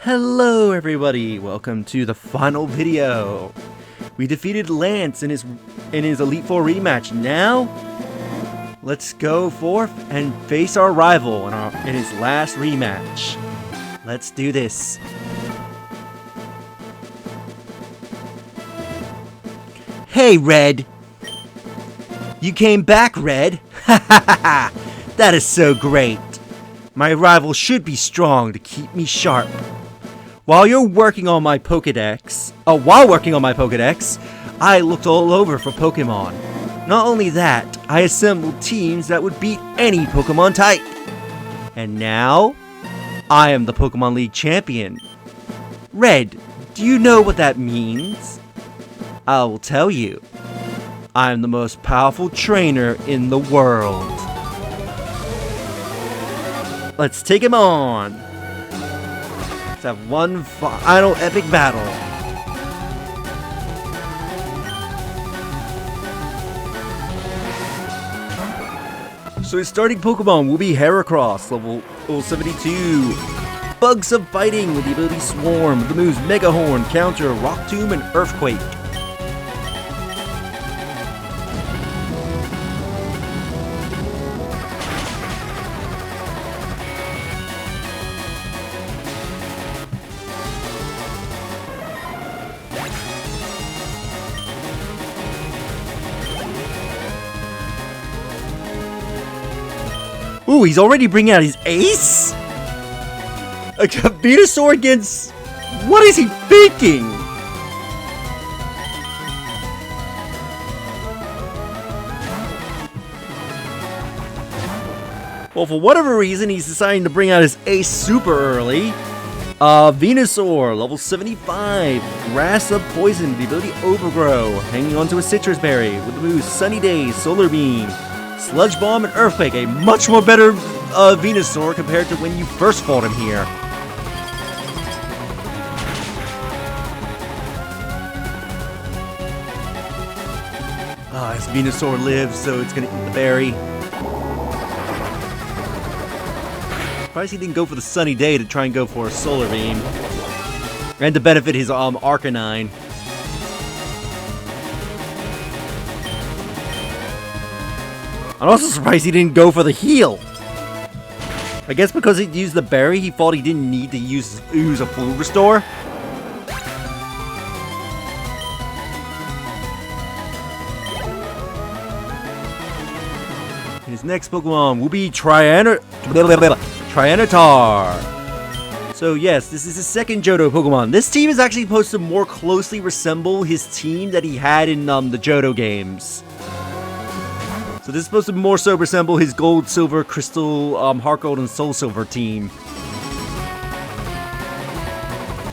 Hello everybody, welcome to the final video. We defeated Lance in his Elite Four rematch. Now, let's go forth and face our rival in his last rematch. Let's do this. Hey Red! You came back, Red! Ha ha ha ha! That is so great! My rival should be strong to keep me sharp. While working on my Pokédex, I looked all over for Pokemon. Not only that, I assembled teams that would beat any Pokemon type. And now, I am the Pokemon League champion. Red, do you know what that means? I will tell you. I am the most powerful trainer in the world. Let's take him on. Let's have one final epic battle. So his starting Pokemon will be Heracross, level 72. Bugs of Fighting with the ability Swarm, with the moves Mega Horn, Counter, Rock Tomb, and Earthquake. Ooh, he's already bringing out his ace? A Venusaur against... What is he thinking? Well, for whatever reason, he's deciding to bring out his ace super early. Venusaur, level 75. Grass of Poison, the ability Overgrow. Hanging onto a Citrus Berry with the moves Sunny Days, Solar Beam, Sludge Bomb, and Earthquake. A much more better Venusaur compared to when you first fought him here. His Venusaur lives, so it's gonna eat the berry. Surprised he didn't go for the Sunny Day to try and go for a Solar Beam. And to benefit his Arcanine. I'm also surprised he didn't go for the heal. I guess because he used the berry, he thought he didn't need to use a full restore. His next Pokemon will be Tyranitar. So yes, this is his second Johto Pokemon. This team is actually supposed to more closely resemble his team that he had in the Johto games. So this is supposed to more so resemble his Gold, Silver, Crystal, Heart Gold, and Soul Silver team.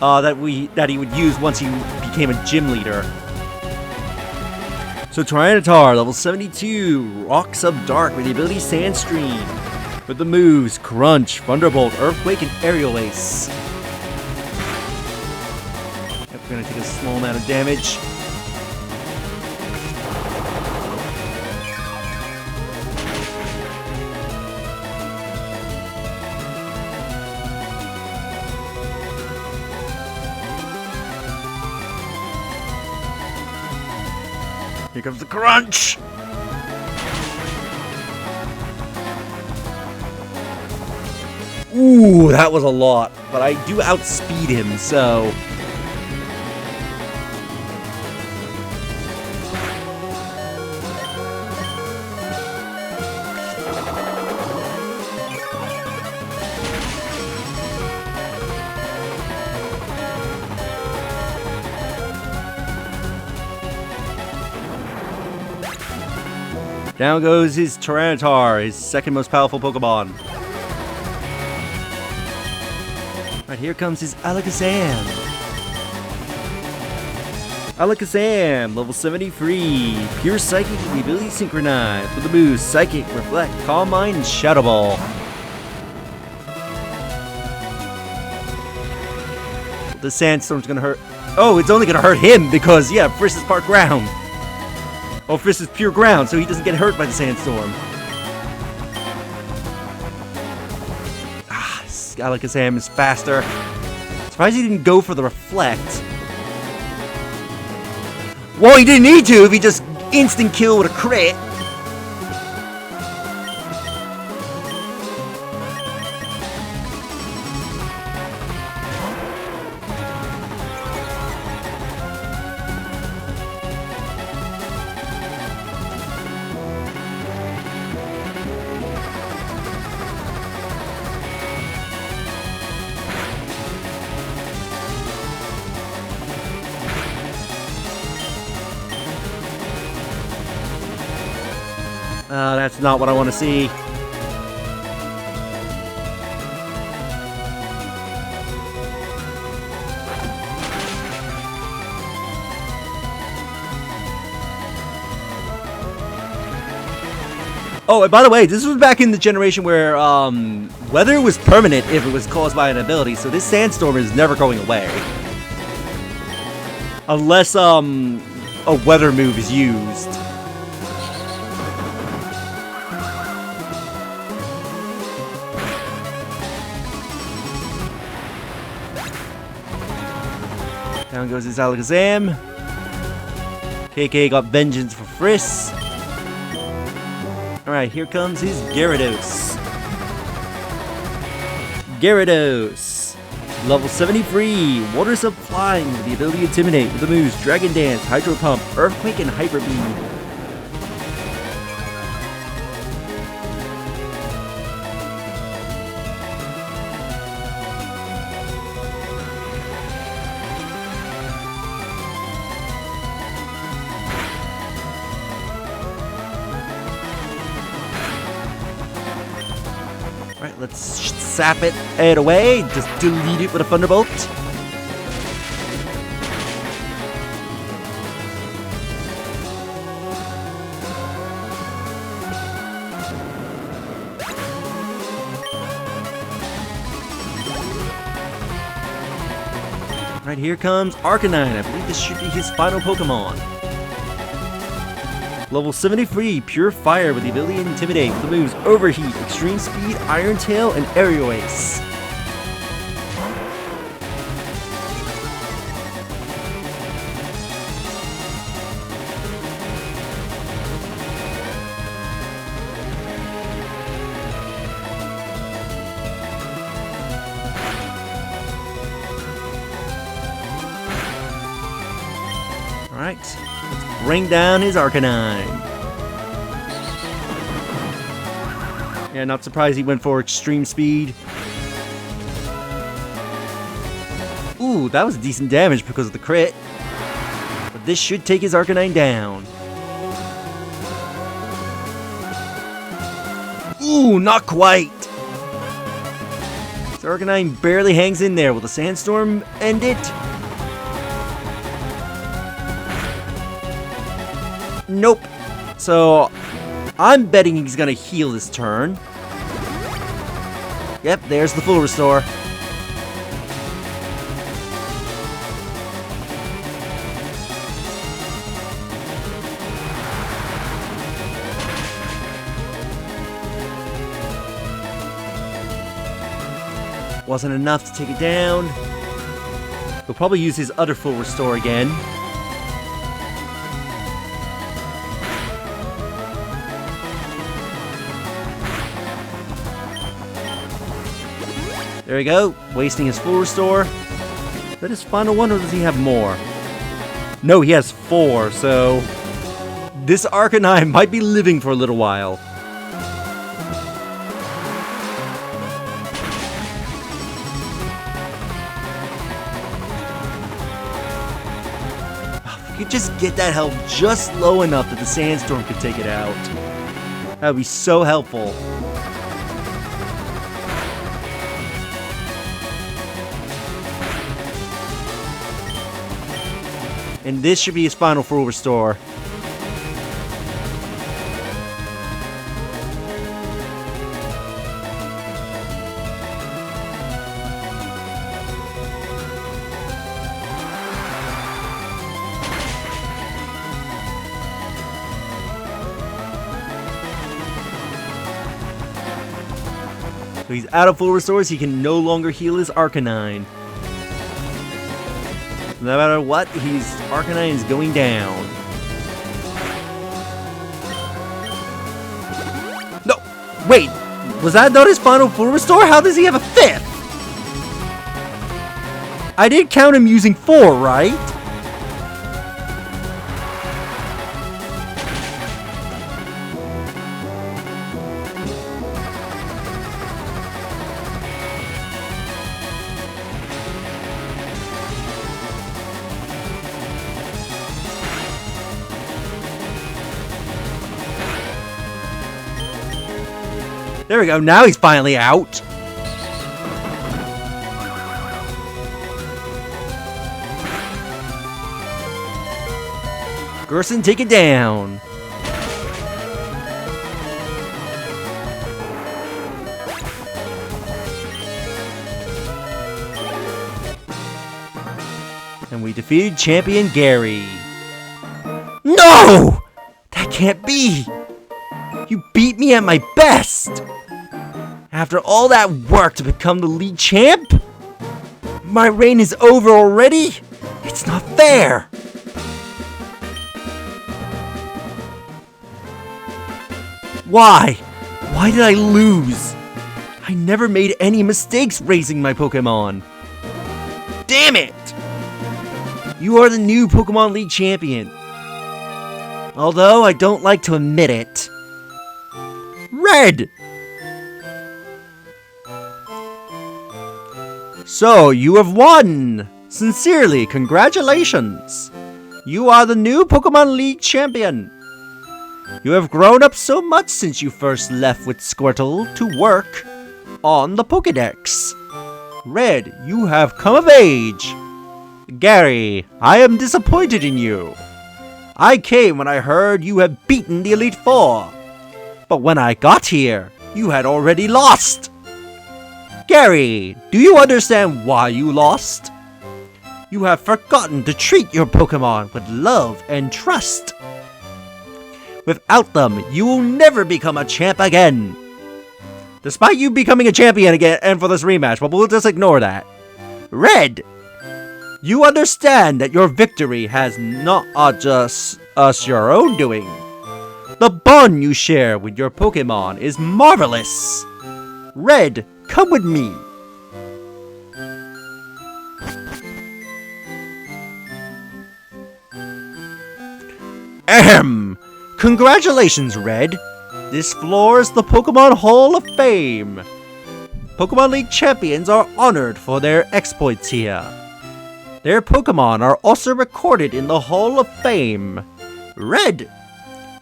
That he would use once he became a gym leader. So Tyranitar, level 72, Rocks of Dark with the ability Sandstream. With the moves Crunch, Thunderbolt, Earthquake, and Aerial Ace. Yep, we're gonna take a small amount of damage. Here comes the crunch! Ooh, that was a lot, but I do outspeed him, so... Down goes his Tyranitar, his second most powerful Pokemon. Right, here comes his Alakazam. Alakazam, level 73. Pure Psychic with the ability Synchronize. With the moves Psychic, Reflect, Calm Mind, and Shadow Ball. The Sandstorm's gonna hurt. Oh, it's only gonna hurt him because, yeah, Frisk is part ground. Oh, Frisk is pure ground, so he doesn't get hurt by the Sandstorm. Alakazam is faster. It's Surprised he didn't go for the reflect. Well, he didn't need to if he just instant kill with a crit. That's not what I want to see. Oh, and by the way, this was back in the generation where weather was permanent if it was caused by an ability, so this sandstorm is never going away. Unless a weather move is used. Down goes his Alakazam. KK got vengeance for Friss. Alright, here comes his Gyarados. Gyarados. Level 73. Water Supplying with the ability to Intimidate with the moves Dragon Dance, Hydro Pump, Earthquake, and Hyper Beam. Alright, let's sap it away. Just delete it with a Thunderbolt. Right, here comes Arcanine. I believe this should be his final Pokemon. Level 73, Pure Fire with the ability to Intimidate with the moves Overheat, Extreme Speed, Iron Tail, and Aerial Ace. Alright, let's bring down his Arcanine. Yeah, not surprised he went for Extreme Speed. Ooh, that was decent damage because of the crit. But this should take his Arcanine down. Ooh, not quite. His Arcanine barely hangs in there. Will the Sandstorm end it? Nope. So, I'm betting he's gonna heal this turn. Yep, there's the full restore. Wasn't enough to take it down. He'll probably use his other full restore again. There we go, wasting his full restore. Is that his final one, or does he have more? No, he has 4, so this Arcanine might be living for a little while. If you could just get that health just low enough that the Sandstorm could take it out. That would be so helpful. And this should be his final full restore. So he's out of full restores, he can no longer heal his Arcanine. No matter what, Arcanine is going down. No! Wait! Was that not his final full restore? How does he have a 5th? I did count him using 4, right? There we go, now he's finally out. Gerson, take it down. And we defeated Champion Gary. No! That can't be! You beat me at my best! After all that work to become the league champ? My reign is over already? It's not fair! Why? Why did I lose? I never made any mistakes raising my Pokemon. Damn it! You are the new Pokemon League champion. Although I don't like to admit it. Red! So, you have won! Sincerely, congratulations! You are the new Pokemon League champion! You have grown up so much since you first left with Squirtle to work on the Pokédex. Red, you have come of age! Gary, I am disappointed in you. I came when I heard you had beaten the Elite Four. But when I got here, you had already lost! Gary, do you understand why you lost? You have forgotten to treat your Pokemon with love and trust. Without them, you will never become a champ again. Despite you becoming a champion again and for this rematch, but we'll just ignore that. Red, you understand that your victory has not just your own doing. The bond you share with your Pokemon is marvelous. Red, come with me. Ahem! Congratulations, Red. This floors the Pokemon Hall of Fame. Pokemon League champions are honored for their exploits here. Their Pokemon are also recorded in the Hall of Fame. Red,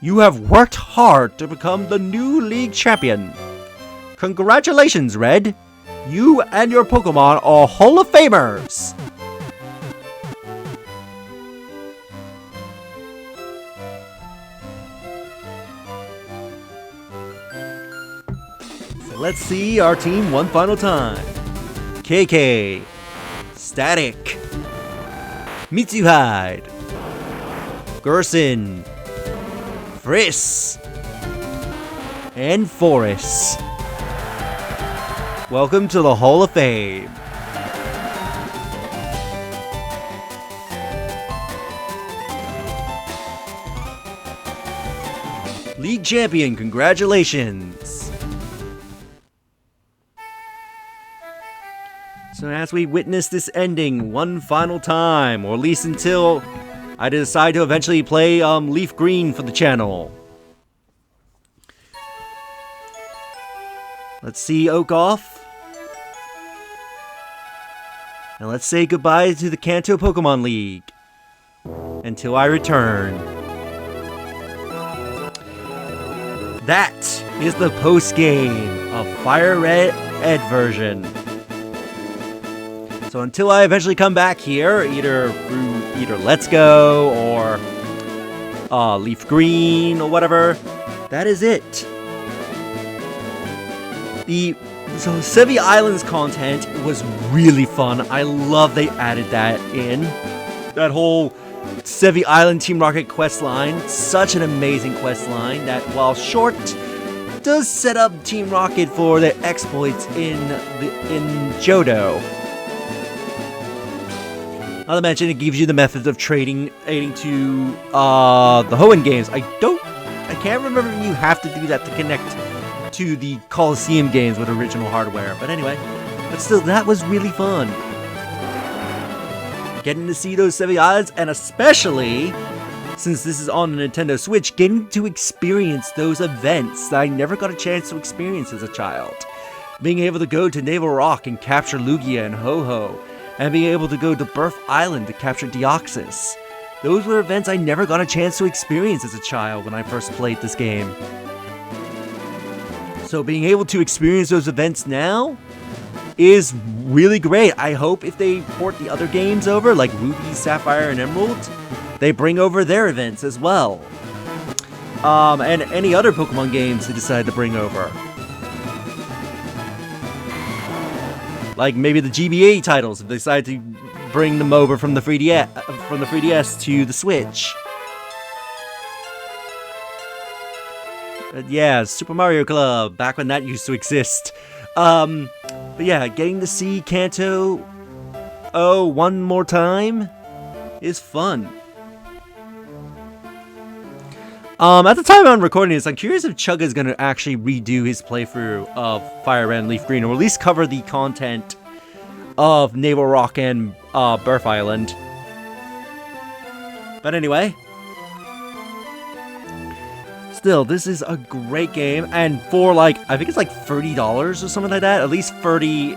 you have worked hard to become the new League champion. Congratulations, Red. You and your Pokemon are Hall of Famers. So let's see our team one final time. KK, Static, Mitsuhide, Gerson, Friss, and Forrest. Welcome to the Hall of Fame. League champion, congratulations. So as we witness this ending one final time, or at least until I decide to eventually play Leaf Green for the channel. Let's see Oak off. And let's say goodbye to the Kanto Pokemon League. Until I return. That is the post-game of FireRed version. So until I eventually come back here, either through Let's Go or Leaf Green or whatever, that is it. So Sevi Islands content was really fun. I love they added that in. That whole Sevi Island Team Rocket quest line. Such an amazing quest line that, while short, does set up Team Rocket for their exploits in Johto. Not to mention, it gives you the methods of trading to the Hoenn games. I can't remember if you have to do that to connect to the Coliseum games with original hardware. But anyway, but still, that was really fun. Getting to see those 7 islands, and especially since this is on the Nintendo Switch, getting to experience those events that I never got a chance to experience as a child. Being able to go to Naval Rock and capture Lugia and Ho-Ho, and being able to go to Birth Island to capture Deoxys. Those were events I never got a chance to experience as a child when I first played this game. So being able to experience those events now is really great. I hope if they port the other games over, like Ruby, Sapphire, and Emerald, they bring over their events as well. And any other Pokemon games they decide to bring over. Like maybe the GBA titles, if they decide to bring them over from the 3DS to the Switch. Yeah, Super Mario Club, back when that used to exist. But yeah, getting to see Kanto one more time is fun. At the time I'm recording this, I'm curious if Chugga is going to actually redo his playthrough of FireRed and Leaf Green, or at least cover the content of Naval Rock and Birth Island. But anyway, still, this is a great game, and for like, I think it's like $30 or something like that, at least 30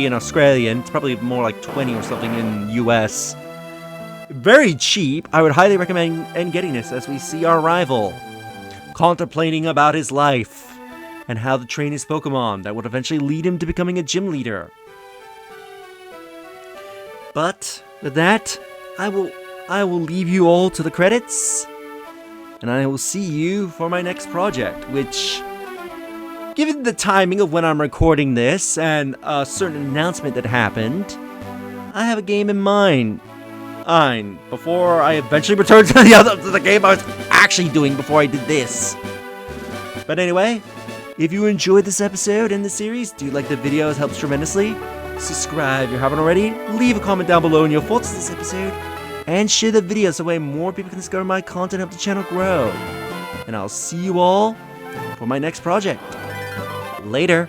in Australian, it's probably more like 20 or something in US. Very cheap. I would highly recommend getting this as we see our rival contemplating about his life and how to train his Pokemon that would eventually lead him to becoming a gym leader. But with that, I will leave you all to the credits, and I will see you for my next project, which, given the timing of when I'm recording this and a certain announcement that happened, I have a game in mind. Before I eventually return to the game I was actually doing before I did this. But anyway, if you enjoyed this episode and the series, do like the videos, helps tremendously. Subscribe if you haven't already, leave a comment down below on your thoughts on this episode, and share the video so that way more people can discover my content and help the channel grow. And I'll see you all for my next project. Later.